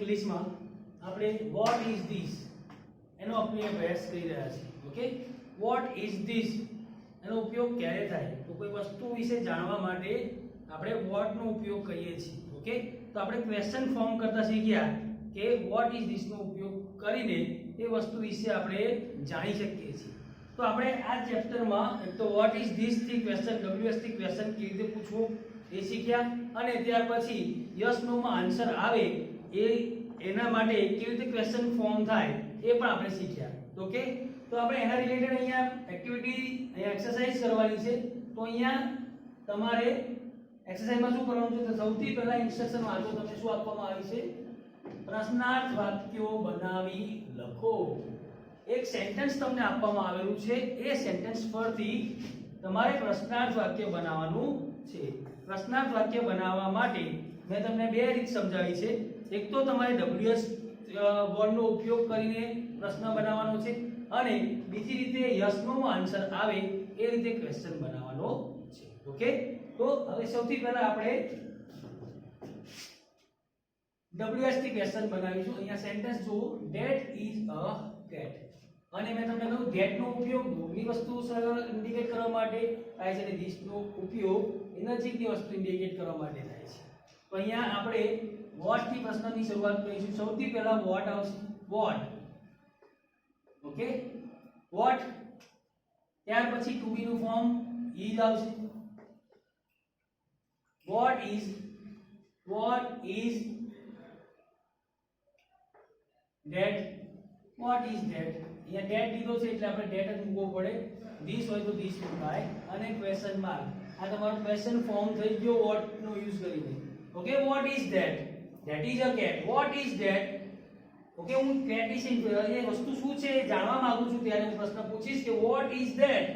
ઇંગ્લિશમાં આપણે vote is this એનો આપણે અભ્યાસ કરી રહ્યા છીએ. ઓકે, વોટ ઇઝ ધીસ એનો ઉપયોગ ક્યારે થાય તો કોઈ વસ્તુ વિશે જાણવા માટે આપણે વોટ નો ઉપયોગ કરીએ છીએ. ઓકે, તો આપણે ક્વેશ્ચન ફોર્મ કરતા શીખ્યા કે વોટ ઇઝ ધીસ નો ઉપયોગ કરીને એ વસ્તુ વિશે આપણે જાણી શકીએ છીએ. તો આપણે આ ચેપ્ટરમાં એક તો વોટ ઇઝ ધીસ થી ક્વેશ્ચન WH થી ક્વેશ્ચન કેવી રીતે પૂછવું એ શીખ્યા, અને ત્યાર પછી યસ નો માં આન્સર આવે એના માટે કેવી રીતે ક્વેશ્ચન ફોર્મ થાય એ પણ આપણે શીખ્યા. ઓકે, તો આપણે એના રિલેટેડ અહીંયા એક્ટિવિટી અહીંયા એક્સરસાઇઝ કરવાની છે. તો અહીંયા તમારે એક્સરસાઇઝમાં શું કરવાનું છે તો સૌથી પહેલા ઇન્સ્ટ્રક્શન વાંચો. તમને શું આપવામાં આવી છે? પ્રશ્નાર્થ વાક્યો બનાવી લખો. એક સેન્ટેન્સ તમને આપવામાં આવેલું છે, એ સેન્ટેન્સ પરથી તમારે પ્રશ્નાર્થ વાક્ય બનાવવાનું છે. પ્રશ્નાર્થ વાક્ય બનાવવા માટે મેં તમને બે રીત સમજાવી છે. એક તો તમારે WH વર્ડનો ઉપયોગ કરીને પ્રશ્ન બનાવવાનો છે, અને બીજી રીતે યસ નો આન્સર આવે એ રીતે ક્વેશ્ચન બનાવવાનો છે. ઓકે, તો હવે સૌથી પહેલા આપણે WH થી ક્વેશ્ચન બનાવીશું. અહીંયા સેન્ટેન્સ જુઓ, ધેટ ઇઝ અ કેટ. અને મેં તમને કહ્યું ધેટ નો ઉપયોગ દૂરની વસ્તુ ઇન્ડિકેટ કરવા માટે થાય છે, અને ધીસ નો ઉપયોગ નજીકની વસ્તુ ઇન્ડિકેટ કરવા માટે થાય છે. તો અહીંયા આપણે વોટ થી પ્રશ્નની શરૂઆત કરીશું. સૌથી પહેલા વોટ આવશે, વોટ. Okay, vote. ત્યાર પછી ટુ બી નું ફોર્મ ઇઝ આવશે. Vote is that. Vote is that. અહીંયા ધેટ લીધો છે એટલે આપણે ધેટ જ મૂકવો પડે. ધીસ હોય તો ધીસ મુકાય, અને ક્વેશ્ચન માર્ક. આ તમારો ક્વેશ્ચન ફોર્મ થઈ ગયો વોટ નો યુઝ કરીને. Okay, what is that? That is a cat. Vote is that? Okay, હું કેટ વિશે એ વસ્તુ શું છે એ જાણવા માંગુ છું, ત્યારે હું પ્રશ્ન પૂછીશ કે વોટ ઇઝ ધેટ.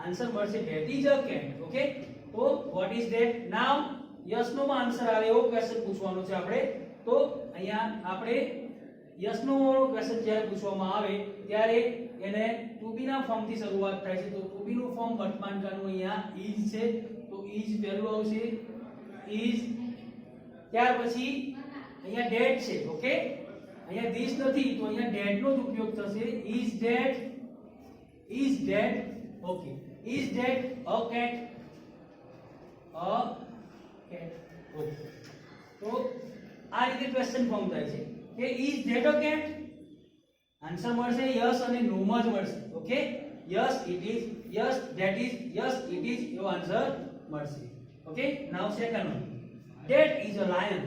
આન્સર મળશે that is a cat. Okay, તો what is that. Now yes no માં આન્સર આવે એવો ક્વેશ્ચન પૂછવાનો છે આપણે. તો અહીંયા આપણે યસ નો ક્વેશ્ચન જ્યારે પૂછવામાં આવે ત્યારે એને ટુ બી ના ફોર્મ થી શરૂઆત થાય છે. તો ટુ બી નું ફોર્મ વર્તમાન કાળનું અહીંયા ઇઝ છે, તો ઇઝ પહેલું આવશે, ઇઝ. ત્યાર પછી અહીંયા ડેટ છે. ઓકે, અહીંયા ધીસ નથી તો અહીંયા ડેટ નો જ ઉપયોગ થશે. Is date. Okay, is date a cat. Okay, તો આ રીતે ક્વેશ્ચન ફોર્મ થાય છે કે is that a cat. Answer મળશે યસ અને નો માં જ મળશે. Okay, yes it is, yes that is, yes it is એવો આન્સર મળશે. Okay, now second one, that is a lion.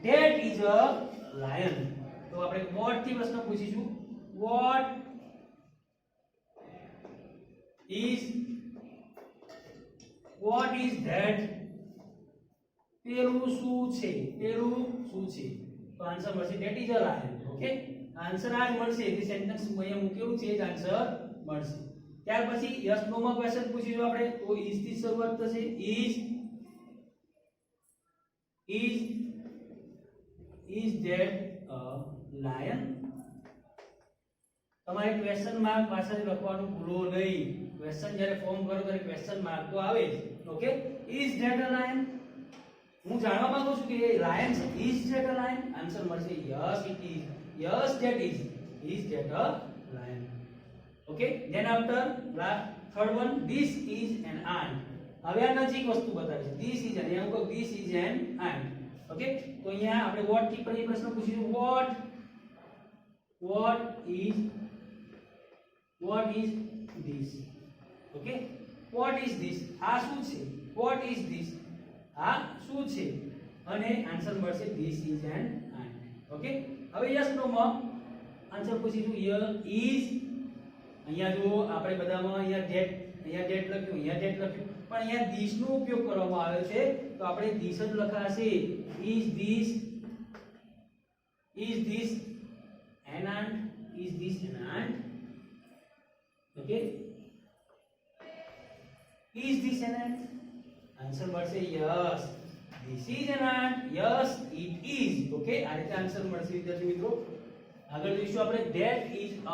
That is a lion. તો આપણે વોટ થી પ્રશ્ન પૂછીશું. What is that? પેલું શું છે? તો આન્સર મળશે that is a lion. Okay, answer આ જ મળશે, જે સેન્ટેન્સ અહીંયા મૂકેલું છે એ જ આન્સર મળશે. ત્યાર પછી યસ નો માં ક્વેશ્ચન પૂછીશું આપણે, તો ઇઝ થી શરૂઆત થશે. Is that a lion? તમારે ક્વેશ્ચન માર્ક પાછળ લખવાનું ભૂલો નહીં. ક્વેશ્ચન જ્યારે ફોર્મ કરો ત્યારે ક્વેશ્ચન માર્ક તો આવે જ. Okay, is that a lion? હું જાણવા માંગુ છું કે એ લાયન છે. Is that a lion? Answer મળશે yes it is, yes that is that a lion. Okay, then after third one, this is an ant. હવે આ નજીક વસ્તુ બતાવે છે. ધીસ ઇઝ એન, અહીંયા કહો this is an ant. Okay, તો અહીંયા આપણે વોટ થી પ્રશ્ન પૂછીશું. What is this? Okay, what is this? આ શું છે? What is this? આ શું છે? અને આન્સર મળશે this is an ant. Okay, હવે યસ નો માં આન્સર પૂછીશું. ઇઝ. અહીંયા જો આપણે બધામાં અહીંયા ધેટ લખ્યું, પણ અહીંયા ધીસ નો ઉપયોગ કરવામાં આવ્યો છે, તો આપણે ધીસ જ લખાશે. Is this an ant? Is this an ant? Okay, is this an ant? Answer મળશે yes, this is an ant. Yes it is. Okay, આ રીતે આન્સર મળશે વિદ્યાર્થી મિત્રો. આગળ જોઈશું આપણે that is a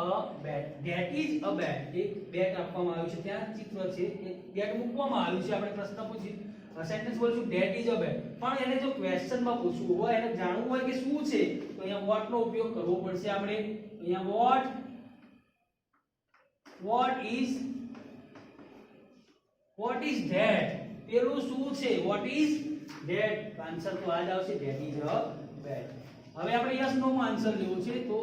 bat. That is a bat. એક બેટ આપવામાં આવ્યું છે, ત્યાં ચિત્ર છે, એક બેટ મૂકવામાં આવ્યું છે. આપણે પ્રશ્ન પૂછી sentence બોલશું that is a bed, પણ એને જો ક્વેશ્ચન માં પૂછવું હોય, એને જાણવું હોય કે શું છે, તો અહીંયા what નો ઉપયોગ કરવો પડશે આપણે. અહીંયા what is that, પેલું શું છે, what is that, આન્સર તો આ જ આવશે, that is a bed. હવે આપણે યસ નો માં આન્સર લેવો છે, તો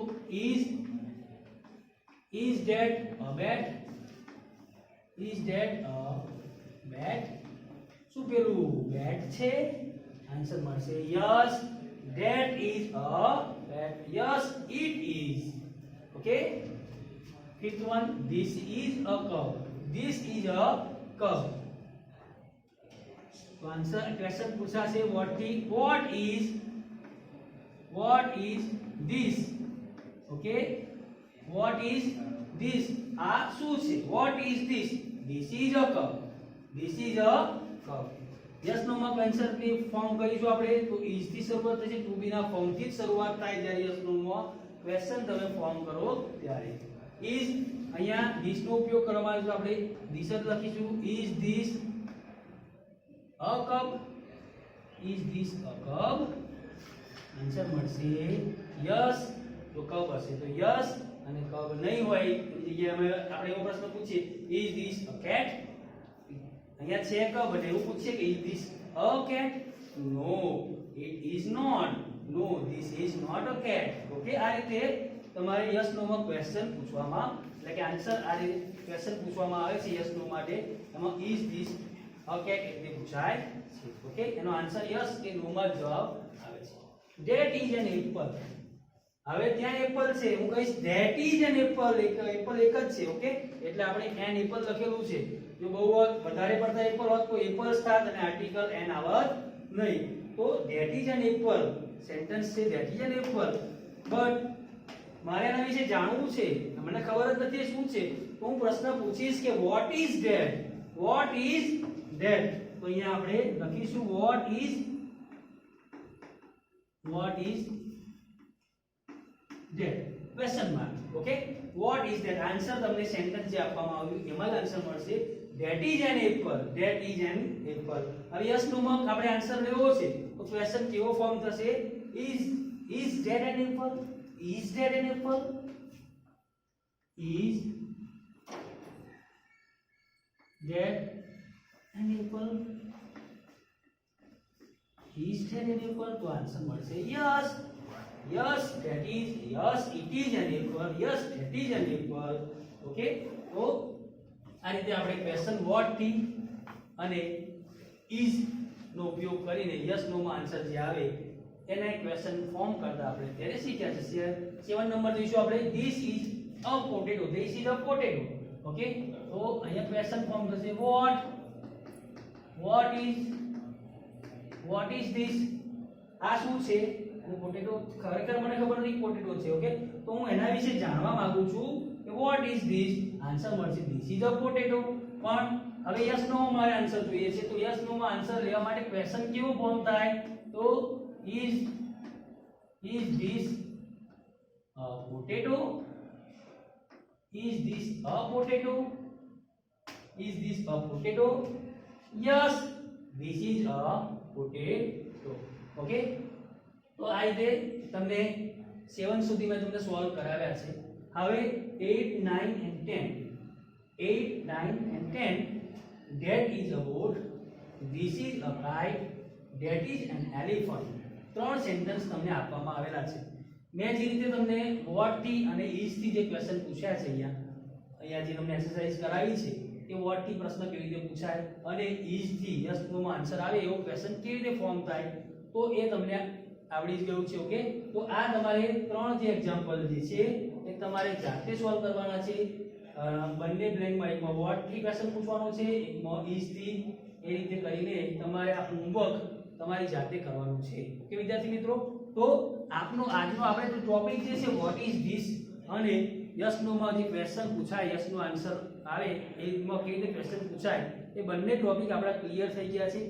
is that a bed, is that a bed, શું પેલું bed છે, આન્સર મળશે yes, that is a bed, yes it is. Okay, fifth one, this is a cup, this is a cup. तो answer question पूछा से what is this. Okay, what is this, આ શું છે, what is this is a cup, this is a cup. Yes no માં answer ની form કરીશું આપણે, તો is થી શરૂઆત થશે, to be ના ફોર્મ થી જ શરૂઆત થાય જ્યારે યસ નો માં ક્વેશ્ચન તમે ફોર્મ કરો ત્યારે. is અહીંયા this નો ઉપયોગ કરવામાં આવે છે, આપણે this જ લખીશું, is this a cup, is this a cup, answer મળશે યસ. તો કપ હશે તો યસ, અને કપ નહીં હોય એની જગ્યાએ આપણે એવો પ્રશ્ન પૂછીએ is this a cat, અહીંયા છે કપ એટલે એવું પૂછીએ કે is this a cat, no it is not, no this is not a cat. Okay, આ રીતે તમારે યસ નો માં ક્વેશ્ચન પૂછવામાં, એટલે કે આન્સર આ રીતે ક્વેશ્ચન પૂછવામાં આવે છે યસ નો માટે, એમાં is this a cat એટલે પૂછાય છે. ઓકે, એનો આન્સર યસ કે નો માં જવાબ આવે છે. that is an apple, હવે ત્યાં એપલ છે, હું કહીશ that is an apple, Apple એક જ છે. ઓકે, એટલે આપણે an apple લખેલું છે, જો બહુ વધારે પડતા એપલ હોત તો એપલ્સ થાત અને આર્ટિકલ an આવત નહીં. તો that is an apple, sentence છે that is an apple, but મારે એના વિશે જાણવું છે, મને ખબર જ નથી શું છે, તો હું પ્રશ્ન પૂછીશ કે what is that, what is that. તો અહીંયા આપણે લખીશું what is that question mark. Okay, what is that, answer તમને સેન્ટેન્સ જે આપવામાં આવ્યું એમાં જ આન્સર મળશે, that is an apple, that is an apple. હવે યસ નો માં આપણે આન્સર લેવો છે, તો ક્વેશ્ચન કેવો ફોર્મ થશે, is that an apple, is that an apple, is that an apple, is that an apple, તો આન્સર મળશે yes, yes that is, yes it is an apple, yes that is an apple. Okay, તો આ રીતે આપણે question what થી અને is નો ઉપયોગ કરીને યસ નો માં આન્સર જે આવે એને ક્વેશ્ચન ફોર્મ કરતા આપણે ત્યારે શીખ્યા છે. 7 નંબર જોઈશું આપણે, this is a potato, this is a potato. Okay, તો અહીંયા ક્વેશ્ચન ફોર્મ થશે what is this, આ શું છે, હું પોટેટો ખરેખર મને ખબર નથી પોટેટો છે. ઓકે, તો હું એના વિશે જાણવા માંગુ છું કે what is this, આન્સર મળશે this is a potato. પણ હવે યસ નો મારે આન્સર જોઈએ છે, તો યસ નો માં આન્સર લેવા માટે ક્વેશ્ચન કેવું ફોર્મ થાય, તો is this a potato, is this a potato, is this a potato, yes this is a potato. Okay, તો આ રીતે તમને 7 સુધી મેં તમને સોલ્વ કરાવ્યા છે. હવે 8, 9 and 10, 8, 9 and 10, that is a boat, this is a kite, that is an elephant. ત્રણ સેન્ટેન્સ તમને આપવામાં આવેલા છે. મેં જે રીતે તમને what થી અને is થી જે ક્વેશ્ચન પૂછ્યા છે, અહીંયા જે તમને એક્સરસાઇઝ કરાવી છે કે what થી પ્રશ્ન કેવી રીતે પૂછાય અને is થી યસ નો માં આન્સર આવે એવો ક્વેશ્ચન કેવી રીતે ફોર્મ થાય, તો એ તમને આવડી જ ગયું છે. ઓકે, તો આ તમારે ત્રણ જે એક્ઝામ્પલ જે છે એ તમારે જાતે સોલ્વ કરવાના છે. બંને બ્લેન્કમાં, એકમાં what થી ક્વેશ્ચન પૂછવાનો છે, એકમાં is થી, એ રીતે કરીને તમારે આ હોમવર્ક તમારી જાતે કરવાનું છે. ઓકે વિદ્યાર્થી મિત્રો, તો આપનો આજનો આપણે જો ટોપિક જે છે what is this અને યસ નો માં જે ક્વેશ્ચન પૂછાય, યસ નો આન્સર આવે એમાં કેવી રીતે ક્વેશ્ચન પૂછાય, એ બંને ટોપિક આપણા ક્લિયર થઈ ગયા છે.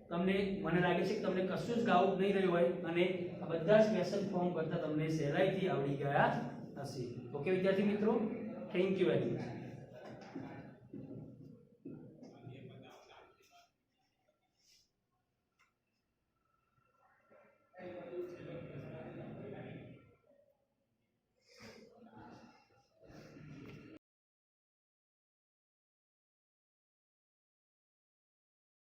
તમને મને લાગે છે કે તમને કશું જ ડાઉટ નહીં રહ્યો હોય અને આ બધા જ ક્વેશ્ચન ફોર્મ કરતા તમને સહેલાઈથી આવડી ગયા હશે. ઓકે વિદ્યાર્થી મિત્રો, થેન્ક યુ વેરી મચ.